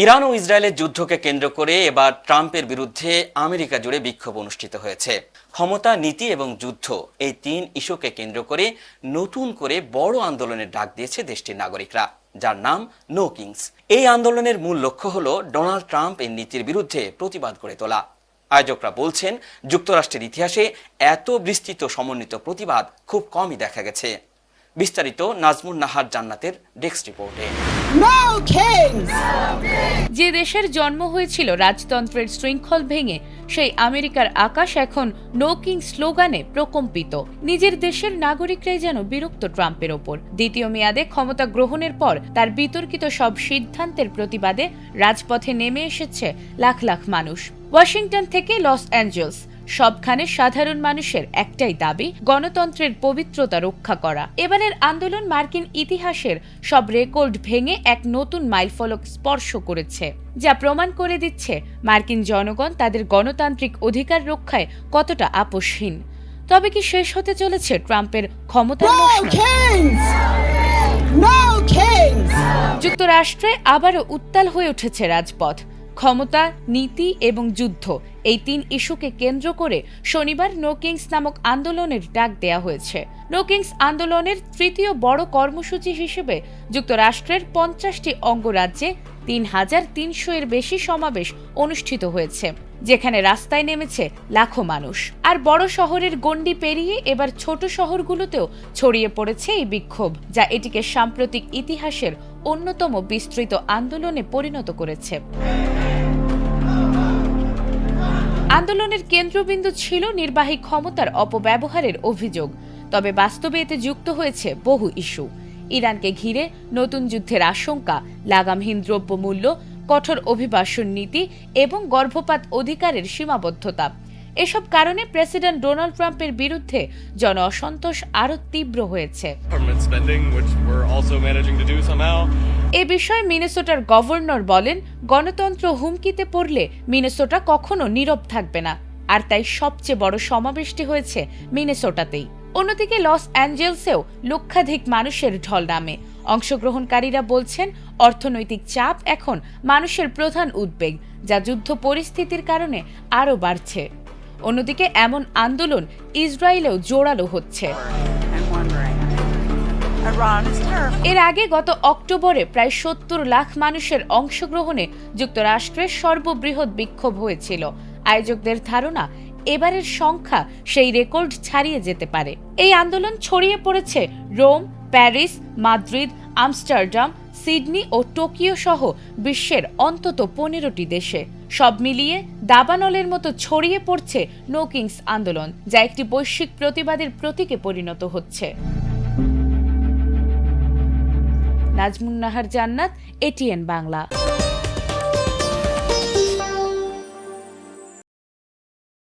Iran ও ইসরায়েলের যুদ্ধকে কেন্দ্র করে এবার ট্রাম্পের বিরুদ্ধে আমেরিকা জুড়ে বিক্ষোভ অনুষ্ঠিত হয়েছে। ক্ষমতা, নীতি এবং যুদ্ধ, এই তিন ইস্যুকে কেন্দ্র করে নতুন করে বড় আন্দোলনের ডাক দিয়েছে দেশটির নাগরিকরা, যার নাম নো কিংস। এই আন্দোলনের মূল লক্ষ্য হলো ডোনাল্ড ট্রাম্প এর নীতির বিরুদ্ধে প্রতিবাদ গড়ে তোলা। আয়োজকরা বলছেন, যুক্তরাষ্ট্রের ইতিহাসে এত বিস্তৃত সমন্বিত প্রতিবাদ খুব কমই দেখা গেছে। বিস্তারিত নাজমুন নাহার জান্নাতের ডেস্ক রিপোর্টে। যে দেশের জন্ম হয়েছিল রাজতন্ত্রের শৃঙ্খল ভেঙে, সেই আমেরিকার আকাশ এখন নো কিং স্লোগানে প্রকম্পিত। নিজের দেশের নাগরিকরাই যেন বিরক্ত ট্রাম্পের ওপর। দ্বিতীয় মেয়াদে ক্ষমতা গ্রহণের পর তার বিতর্কিত সব সিদ্ধান্তের প্রতিবাদে রাজপথে নেমে এসেছে লাখ লাখ মানুষ। ওয়াশিংটন থেকে লস অ্যাঞ্জেলস, সবখানে সাধারণ মানুষের একটাই দাবি, গণতন্ত্রের পবিত্রতা রক্ষা করা। এবারের আন্দোলন মার্কিন ইতিহাসের সব রেকর্ড ভেঙে এক নতুন মাইলফলক স্পর্শ করেছে, যা প্রমাণ করে দিচ্ছে মার্কিন জনগণ তাদের গণতান্ত্রিক অধিকার রক্ষায় কতটা আপোষহীন। তবে কি শেষ হতে চলেছে ট্রাম্পের ক্ষমতার মসনদ? যুক্তরাষ্ট্রে আবারও উত্তাল হয়ে উঠেছে রাজপথ। ক্ষমতা, নীতি এবং যুদ্ধ, এই তিন ইস্যুকে কেন্দ্র করে শনিবার নো কিংস নামক আন্দোলনের ডাক দেয়া হয়েছে। নো কিংস আন্দোলনের তৃতীয় বড় কর্মসূচি হিসেবে যুক্তরাষ্ট্রের 50টি অঙ্গরাজ্যে 3,300 এর বেশি সমাবেশ অনুষ্ঠিত হয়েছে, যেখানে রাস্তায় নেমেছে লাখো মানুষ। আর বড় শহরের গণ্ডি পেরিয়ে এবার ছোট শহরগুলোতেও ছড়িয়ে পড়েছে এই বিক্ষোভ, যা এটিকে সাম্প্রতিক ইতিহাসের অন্যতম বিস্তৃত আন্দোলনে পরিণত করেছে। আন্দোলনের কেন্দ্রবিন্দু ছিল নির্বাহী ক্ষমতার অপব্যবহারের অভিযোগ, তবে বাস্তবে এতে যুক্ত হয়েছে বহু ইস্যু। ইরানকে ঘিরে নতুন যুদ্ধের আশঙ্কা, লাগামহীন দ্রব্যমূল্য, কঠোর অভিবাসন নীতি এবং গর্ভপাত অধিকারের সীমাবদ্ধতা। এসব কারণে প্রেসিডেন্ট ডোনাল্ড ট্রাম্পের বিরুদ্ধে জন অসন্তোষ আরও তীব্র হয়েছে। এ বিষয়ে মিনেসোটার গভর্নর বলেন, গণতন্ত্র হুমকিতে পড়লে মিনেসোটা কখনো নীরব থাকবে না, আর তাই সবচেয়ে বড় সমাবেশটি হয়েছে মিনেসোটাতেই। অন্যদিকে লস অ্যাঞ্জেলসেও লক্ষাধিক মানুষের ঢল নামে। অংশগ্রহণকারীরা বলছেন, অর্থনৈতিক চাপ এখন মানুষের প্রধান উদ্বেগ, যা যুদ্ধ পরিস্থিতির কারণে আরও বাড়ছে। অন্যদিকে এমন আন্দোলন ইসরায়েলেও জোরালো হচ্ছে। এর আগে গত অক্টোবরে প্রায় 70 লাখ মানুষের অংশগ্রহণে যুক্তরাষ্ট্রের সর্ববৃহৎ বিক্ষোভ হয়েছিল। আয়োজকদের ধারণা, এবারের সংখ্যা সেই রেকর্ড ছাড়িয়ে যেতে পারে। এই আন্দোলন ছড়িয়ে পড়েছে Rome, Paris, Madrid, Amsterdam, Sydney ও টোকিও সহ বিশ্বের অন্তত 15টি দেশে। সব মিলিয়ে দাবানলের মতো ছড়িয়ে পড়ছে নো কিংস আন্দোলন, যা একটি বৈশ্বিক প্রতিবাদের প্রতীকে পরিণত হচ্ছে। নাজমুন নাহার জান্নাত, এটিএন বাংলা।